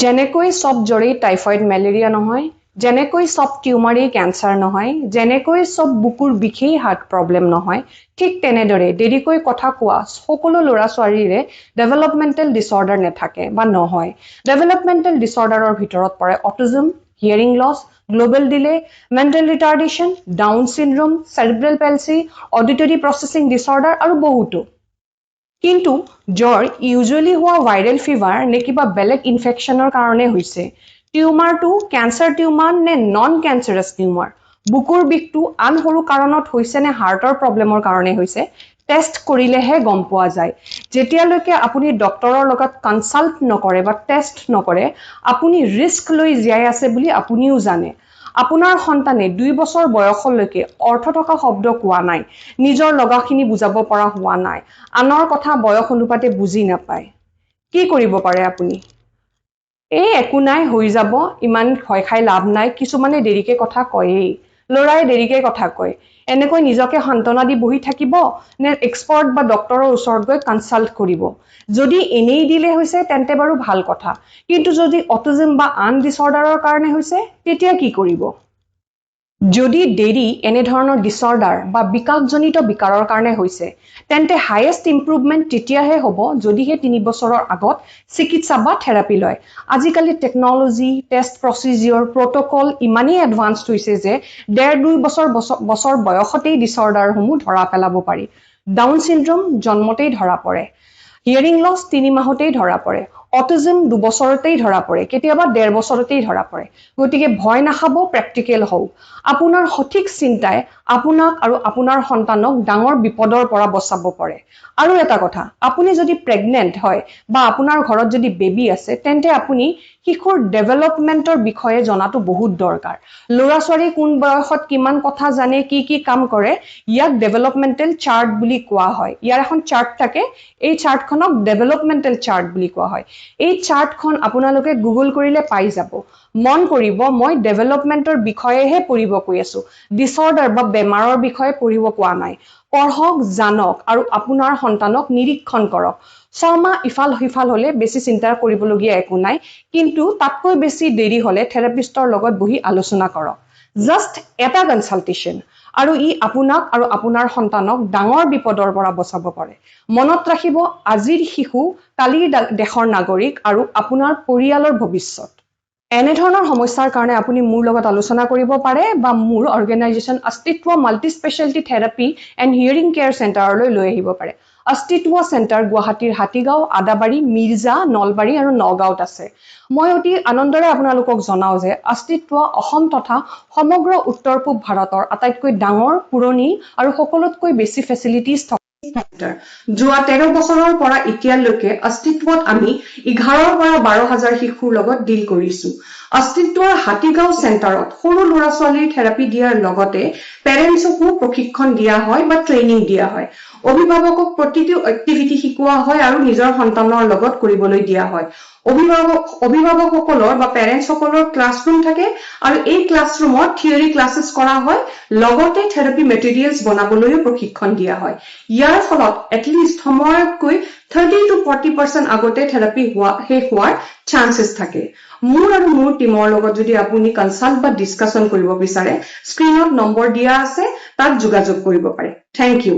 যেনেকৈ সব জ্বৰেই typhoid malaria নহয়, যেনেকৈ সব টিউমাৰেই ক্যান্সাৰ নহয়, যেনেকৈ সব বুকুৰ বিষেই হাৰ্ট প্ৰব্লেম নহয়, ঠিক তেনেদৰে দেৰিকৈ কথা কোৱা সকলো ল'ৰা ছোৱালীৰে ডেভেলপমেন্টেল ডিসঅৰ্ডাৰ নেথাকে বা নহয়। ডেভেলপমেন্টেল ডিসঅৰ্ডাৰৰ ভিতৰত পৰে autism, hearing loss, global delay, mental retardation, Down syndrome, cerebral palsy, auditory processing disorder আৰু বহুতো। কিন্তু জ্বৰ ইউজুৱেলি হোৱা ভাইৰেল ফিভাৰ নে কিবা বেলেগ ইনফেকশনৰ কাৰণে হৈছে। টিউমাৰটো ক্যান্সাৰ টিউমাৰ নে নন ক্যান্সাৰাছ টিউমাৰ, বুকুৰ বিষটো আন সৰু কাৰণত হৈছে নে হাৰ্টৰ প্ৰব্লেমৰ কাৰণে হৈছে, টেষ্ট কৰিলেহে গম পোৱা যায়। যেতিয়ালৈকে আপুনি ডক্টৰৰ লগত কনসাল্ট নকৰে বা টেষ্ট নকৰে, আপুনি ৰিস্ক লৈ জীয়াই আছে বুলি আপুনিও জানে। আপোনাৰ সন্তানে 2 বছৰ বয়সলৈকে অৰ্থ থকা শব্দ কোৱা নাই, নিজৰ লগাখিনি বুজাব পৰা হোৱা নাই, আনৰ কথা বয়স অনুপাতে বুজি নাপায়। কি কৰিব পাৰে আপুনি? এই একো নাই হৈ যাব, ইমান ভয় খাই লাভ নাই, কিছুমানে দেৰিকে কথা কয়েই। লৰাই দেৰিকে কথা কয়। এনেকৈ নিজকে সান্তনা দি বহি থাকিব নে এক্সপাৰ্ট বা ডক্টৰৰ ওচৰত গৈ কনসাল্ট কৰিব? যদি এনেই দিলে হৈছে তেন্তে বাৰু ভাল কথা, কিন্তু যদি অটিজম বা আন ডিসঅৰ্ডাৰৰ কাৰণে হৈছে তেতিয়া কি কৰিব? যদি দেৰি এনে ধৰণৰ ডিসঅৰ্ডাৰ বা বিকাশজনিত বিকাৰৰ কাৰণে হৈছে, তেন্তে হাইয়েষ্ট ইম্প্ৰুভমেন্ট তেতিয়াহে হ'ব যদিহে 3 বছৰৰ আগত চিকিৎসা বা থেৰাপি লয়। আজিকালি টেকনলজি, টেষ্ট প্ৰচিডিউৰ, প্ৰটোকল ইমানেই এডভান্সড হৈছে যে 1.5-2 বছৰ বয়সতেই ডিসঅৰ্ডাৰসমূহ ধৰা পেলাব পাৰি। ডাউন চিনড্ৰোম জন্মতেই ধৰা পৰে, হিয়াৰিং লছ 3 মাহতেই ধৰা পৰে, অটিজম 2 বছৰতেই ধৰা পৰে, কেতিয়াবা 1.5 বছৰতেই ধৰা পৰে। গতিকে ভয় নাখাব, প্ৰেক্টিকেল হওক। আপোনাৰ সঠিক চিন্তাই আপোনাক আৰু আপোনাৰ সন্তানক ডাঙৰ বিপদৰ পৰা বচাব পাৰে। আৰু এটা কথা, আপুনি যদি প্ৰেগনেন্ট হয় বা আপোনাৰ ঘৰত যদি বেবি আছে, তেন্তে আপুনি শিশুৰ ডেভেলপমেন্টৰ বিষয়ে জনাটো বহুত দৰকাৰ। ল'ৰা ছোৱালী কোন বয়সত কিমান কথা জানে, কি কাম কৰে, ইয়াক ডেভেলপমেন্টেল চাৰ্ট বুলি কোৱা হয়। ইয়াৰ এখন চাৰ্ট থাকে, এই চাৰ্টখনক ডেভেলপমেন্টেল চাৰ্ট বুলি কোৱা হয়। এই চাৰ্টখন আপোনালোকে গুগল কৰিলে পাই যাব। মন কৰিব, মই ডেভেলপমেন্টৰ বিষয়েহে পঢ়িব কৈ আছো, ডিসঅৰ্ডাৰ বা বেমাৰৰ বিষয়ে পঢ়িব কোৱা নাই। পঢ়ক, জানক আৰু আপোনাৰ সন্তানক নিৰীক্ষণ কৰক। 6 মাহ ইফাল সিফাল হলে বেছি চিন্তা কৰিবলগীয়া একো নাই, কিন্তু তাতকৈ বেছি দেৰি হলে থেৰাপিষ্টৰ লগত বহি আলোচনা কৰক। জাষ্ট এটা কনসালটেশ্যন আৰু ই আপোনাক আৰু আপোনাৰ সন্তানক ডাঙৰ বিপদৰ পৰা বচাব পাৰে। মনত ৰাখিব, আজিৰ শিশু কালিৰ দেশৰ নাগৰিক আৰু আপোনাৰ পৰিয়ালৰ ভৱিষ্যত। এনে ধৰণৰ সমস্যাৰ কাৰণে আপুনি মোৰ লগত আলোচনা কৰিব পাৰে বা মোৰ organisation Astitva multi speciality therapy and hearing care চেণ্টাৰলৈ লৈ আহিব পাৰে। অস্তিত্ব চেণ্টাৰ গুৱাহাটীৰ হাতীগাঁও, আদাবাৰী, মিৰ্জা, নলবাৰী আৰু নগাঁৱত আছে। মই অতি আনন্দৰে আপোনালোকক জনাও যে অস্তিত্ব অসম তথা সমগ্ৰ উত্তৰ পূব ভাৰতৰ আটাইতকৈ ডাঙৰ, পুৰণি আৰু সকলোতকৈ বেছি ফেচিলিটিজ থকা চেণ্টাৰ। যোৱা 13 বছৰৰ পৰা এতিয়ালৈকে অস্তিত্বত আমি 11,000 পৰা 12,000 শিশুৰ লগত ডিল কৰিছো। অস্তিত্বৰ হাতীগাঁও চেণ্টাৰত সৰু ল'ৰা ছোৱালীৰ থেৰাপি দিয়াৰ লগতে পেৰেণ্টছকো প্ৰশিক্ষণ দিয়া হয় বা ট্ৰেইনিং দিয়া হয়। অভিভাৱকক প্ৰতিটো এক্টিভিটি শিকোৱা হয় আৰু নিজৰ সন্তানৰ লগত কৰিবলৈ দিয়া হয়। অভিভাৱকসকলৰ বা পেৰেণ্টছসকলৰ ক্লাছৰুম থাকে আৰু এই ক্লাছৰুমত থিয়ৰী ক্লাছেছ কৰা হয়, লগতে থেৰাপি মেটেৰিয়েলছ বনাবলৈও প্ৰশিক্ষণ দিয়া হয়। ইয়াৰ ফলত এটলিষ্ট সময়তকৈ 30-40% আগতে থেৰাপি শেষ হোৱাৰ চান্সেছ থাকে। মোৰ আৰু মোৰ টিমৰ লগত যদি আপুনি কনসাল্ট বা ডিসকাশন কৰিব বিচাৰে, স্ক্ৰিনত নম্বৰ দিয়া আছে, তাত যোগাযোগ কৰিব পাৰে। Thank U.